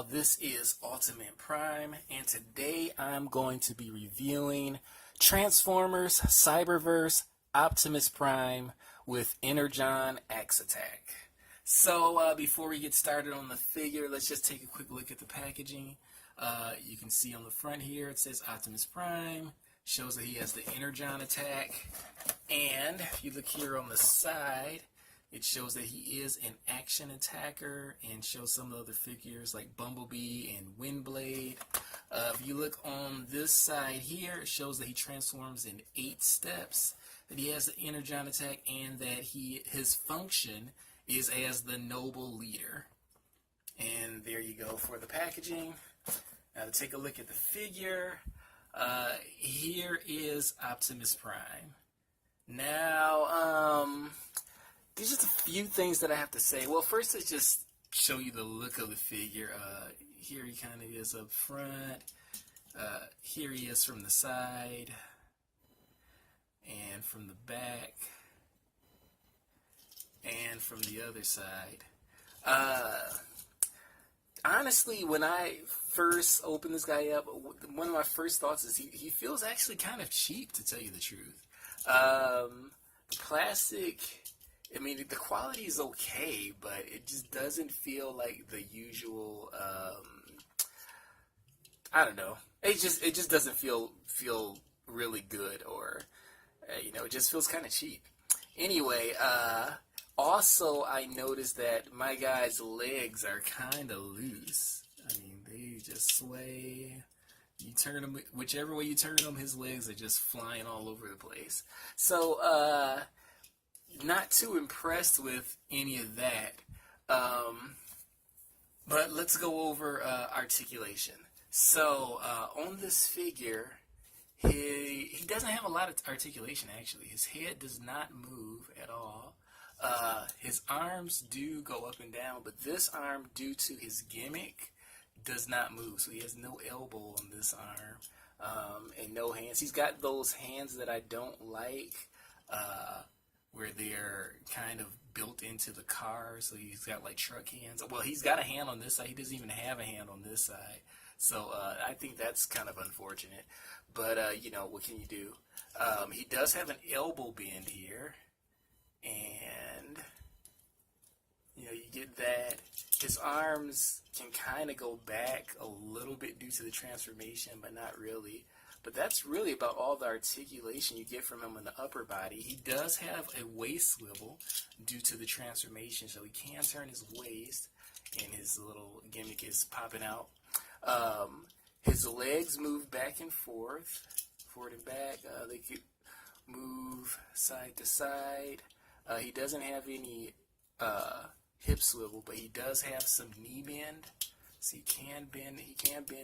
y'all, this is Ultimate Prime, and today I'm going to be reviewing Transformers Cyberverse Optimus Prime with Energon Axe Attack. So before we get started on the figure, let's just take a quick look at the packaging. You can see on the front here it says Optimus Prime, shows that he has the Energon attack, and if you look here on the side, it shows that he is an action attacker and shows some of the other figures like Bumblebee and Windblade. If you look on this side here, it shows that he transforms in 8 steps, that he has the Energon attack, and that his function is as the noble leader. And there you go for the packaging. Now to take a look at the figure, here is Optimus Prime. Now, there's just a few things that I have to say. Well, first, let's just show you the look of the figure. Here he kind of is up front. Here he is from the side. And from the back. And from the other side. Honestly, when I first opened this guy up, one of my first thoughts is he feels actually kind of cheap, to tell you the truth. The plastic, I mean, the quality is okay, but it just doesn't feel like the usual, I don't know. It just doesn't feel really good, or, it just feels kind of cheap. Anyway, also I noticed that my guy's legs are kind of loose. I mean, they just sway. You turn them, whichever way you turn them, his legs are just flying all over the place. So, not too impressed with any of that. But let's go over articulation. So on this figure, he doesn't have a lot of articulation, actually. His head does not move at all. His arms do go up and down, but this arm, due to his gimmick, does not move. So he has no elbow on this arm, and no hands. He's got those hands that I don't like, where they're kind of built into the car, so he's got like truck hands. Well, he's got a hand on this side. He doesn't even have a hand on this side. So I think that's kind of unfortunate. But, what can you do? He does have an elbow bend here, and, you get that. His arms can kind of go back a little bit due to the transformation, but not really. But that's really about all the articulation you get from him in the upper body. He does have a waist swivel due to the transformation, so he can turn his waist, and his little gimmick is popping out. His legs move back and forward and back. They could move side to side. He doesn't have any hip swivel, but he does have some knee bend, so he can bend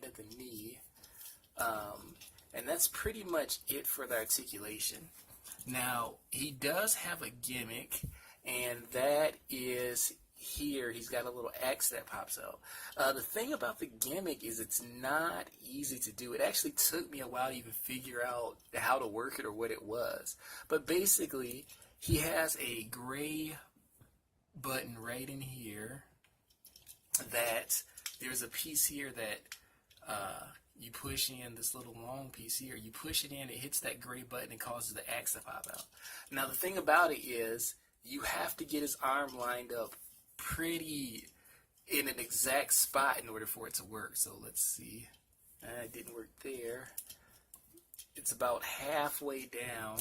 at the knee. And that's pretty much it for the articulation. Now, he does have a gimmick, and that is here. He's got a little axe that pops out. The thing about the gimmick is it's not easy to do. It actually took me a while to even figure out how to work it or what it was. But basically, he has a gray button right in here that there's a piece here that you push in, this little long piece here. You push it in, it hits that gray button and causes the axe to pop out. Now, the thing about it is you have to get his arm lined up pretty in an exact spot in order for it to work. So let's see. It didn't work there. It's about halfway down,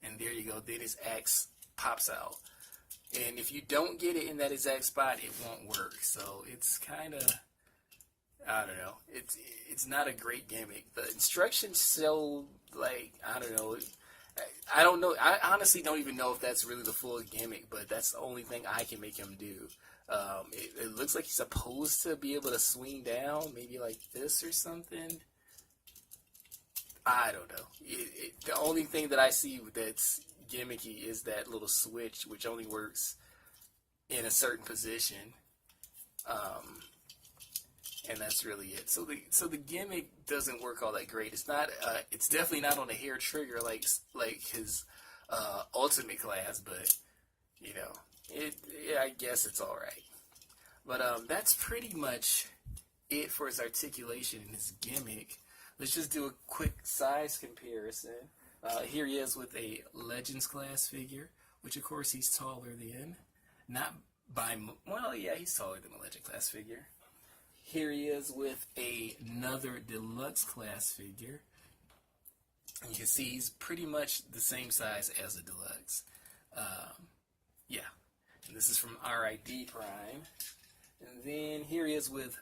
and there you go. Then his axe pops out. And if you don't get it in that exact spot, it won't work. So it's kind of, I don't know. It's not a great gimmick. The instructions show, like, I don't know. I don't know. I honestly don't even know if that's really the full gimmick, but that's the only thing I can make him do. It looks like he's supposed to be able to swing down, maybe like this or something. I don't know. The only thing that I see that's gimmicky is that little switch, which only works in a certain position. And that's really it. So the gimmick doesn't work all that great. It's not. It's definitely not on a hair trigger like his ultimate class, but I guess it's all right. But that's pretty much it for his articulation and his gimmick. Let's just do a quick size comparison. Here he is with a Legends class figure, which of course he's taller than. Not by, well, yeah, he's taller than a Legend class figure. Here he is with another Deluxe class figure. And you can see he's pretty much the same size as a Deluxe. Yeah. And this is from RID Prime. And then here he is with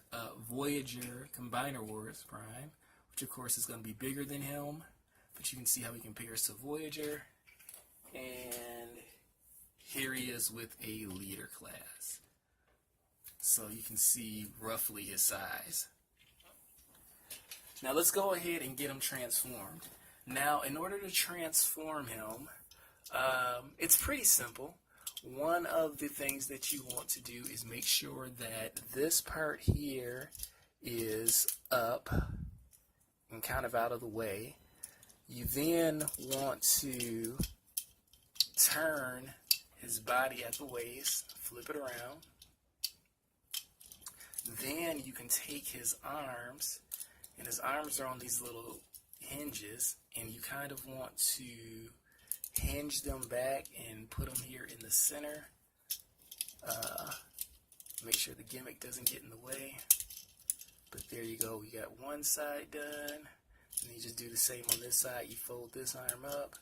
Voyager Combiner Wars Prime, which of course is going to be bigger than him. But you can see how he compares to Voyager. And here he is with a Leader class. So you can see roughly his size. Now let's go ahead and get him transformed. Now in order to transform him, it's pretty simple. One of the things that you want to do is make sure that this part here is up and kind of out of the way. You then want to turn his body at the waist, flip it around. Then you can take his arms, and his arms are on these little hinges, and you kind of want to hinge them back and put them here in the center. Make sure the gimmick doesn't get in the way. But there you go. You got one side done. And you just do the same on this side. You fold this arm up,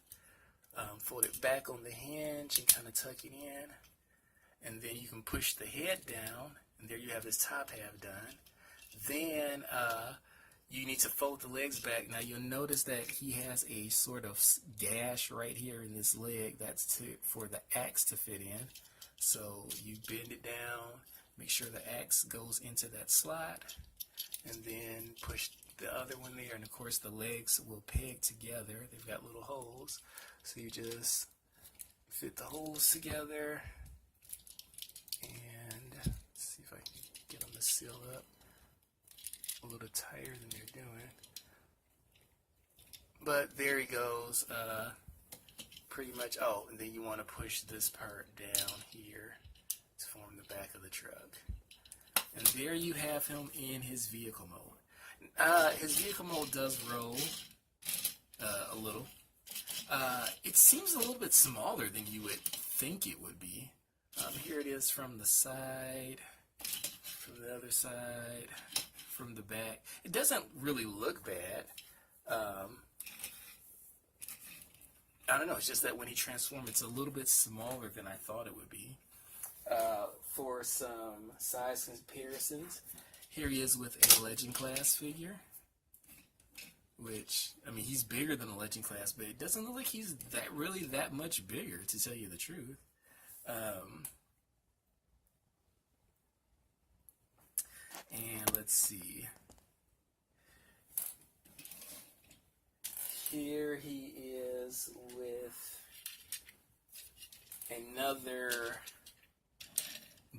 fold it back on the hinge and kind of tuck it in. And then you can push the head down, and there you have his top half done. Then you need to fold the legs back. Now you'll notice that he has a sort of gash right here in this leg. That's for the axe to fit in. So you bend it down, make sure the axe goes into that slot, and then push the other one there. And of course the legs will peg together. They've got little holes. So you just fit the holes together. And let's see if I can get them to seal up a little tighter than they're doing. But there he goes. Pretty much. Oh, and then you want to push this part down here to form the back of the truck. And there you have him in his vehicle mode. His vehicle mode does roll a little. It seems a little bit smaller than you would think it would be. Here it is from the side, from the other side, from the back. It doesn't really look bad. I don't know, it's just that when he transforms, it's a little bit smaller than I thought it would be. For some size comparisons, here he is with a Legend class figure, which, I mean, he's bigger than a Legend class, but it doesn't look like he's really that much bigger, to tell you the truth. And let's see. Here he is with another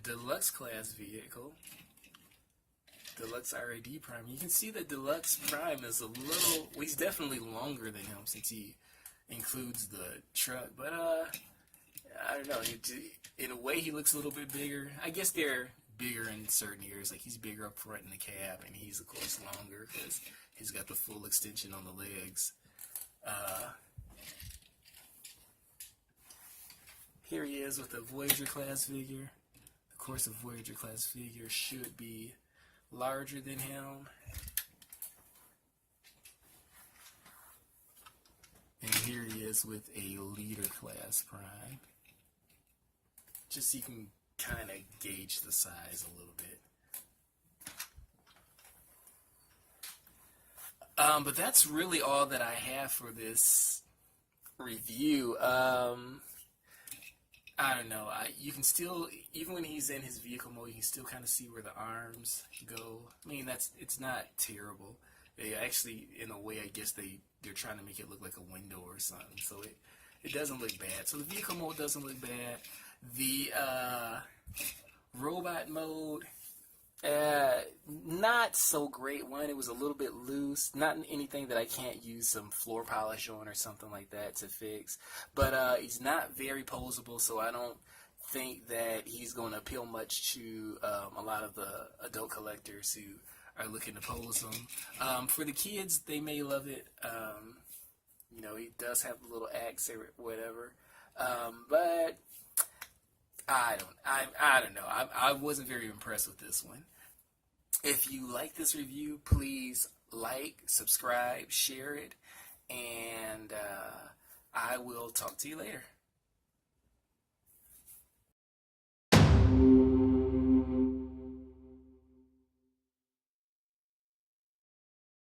Deluxe class vehicle, Deluxe RID Prime. You can see that Deluxe Prime is a little, well, he's definitely longer than him since he includes the truck, but I don't know, in a way he looks a little bit bigger. I guess they're bigger in certain areas, like he's bigger up front in the cab, and he's of course longer because he's got the full extension on the legs. Here he is with a Voyager class figure. Of course, a Voyager class figure should be larger than him. And here he is with a Leader class Prime. Just so you can kind of gauge the size a little bit. But that's really all that I have for this review. I don't know. You can still, even when he's in his vehicle mode, you can still kind of see where the arms go. I mean, it's not terrible. They actually, in a way, I guess they're trying to make it look like a window or something. So it doesn't look bad. So the vehicle mode doesn't look bad. The robot mode, not so great. One, it was a little bit loose. Not anything that I can't use some floor polish on or something like that to fix. But he's not very posable, so I don't think that he's going to appeal much to a lot of the adult collectors who are looking to pose them. For the kids, they may love it. You know, he does have a little axe or whatever. But I don't know. I wasn't very impressed with this one. If you like this review, please like, subscribe, share it, and I will talk to you later.